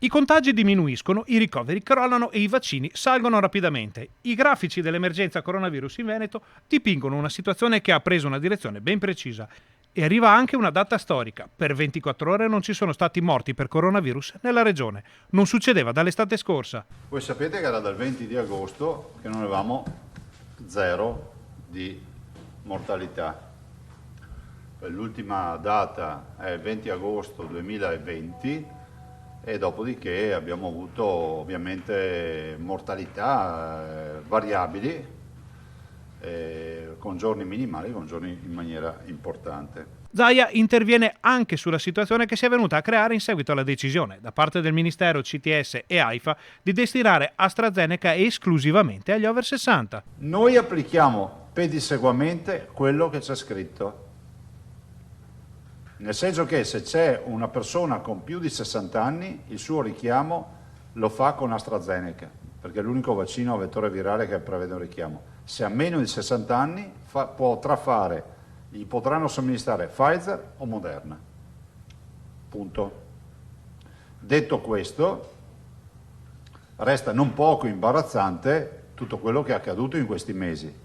I contagi diminuiscono, i ricoveri crollano e i vaccini salgono rapidamente. I grafici dell'emergenza coronavirus in Veneto dipingono una situazione che ha preso una direzione ben precisa. E arriva anche una data storica. Per 24 ore non ci sono stati morti per coronavirus nella regione. Non succedeva dall'estate scorsa. Voi sapete che era dal 20 di agosto che non avevamo zero di mortalità. L'ultima data è il 20 agosto 2020 e dopodiché abbiamo avuto ovviamente mortalità variabili, con giorni minimali, con giorni in maniera importante. Zaia interviene anche sulla situazione che si è venuta a creare in seguito alla decisione da parte del Ministero, CTS e AIFA di destinare AstraZeneca esclusivamente agli over 60. Noi applichiamo pedissequamente quello che c'è scritto. Nel senso che se c'è una persona con più di 60 anni, il suo richiamo lo fa con AstraZeneca, perché è l'unico vaccino a vettore virale che prevede un richiamo. Se ha meno di 60 anni gli potranno somministrare Pfizer o Moderna. Punto. Detto questo, resta non poco imbarazzante tutto quello che è accaduto in questi mesi.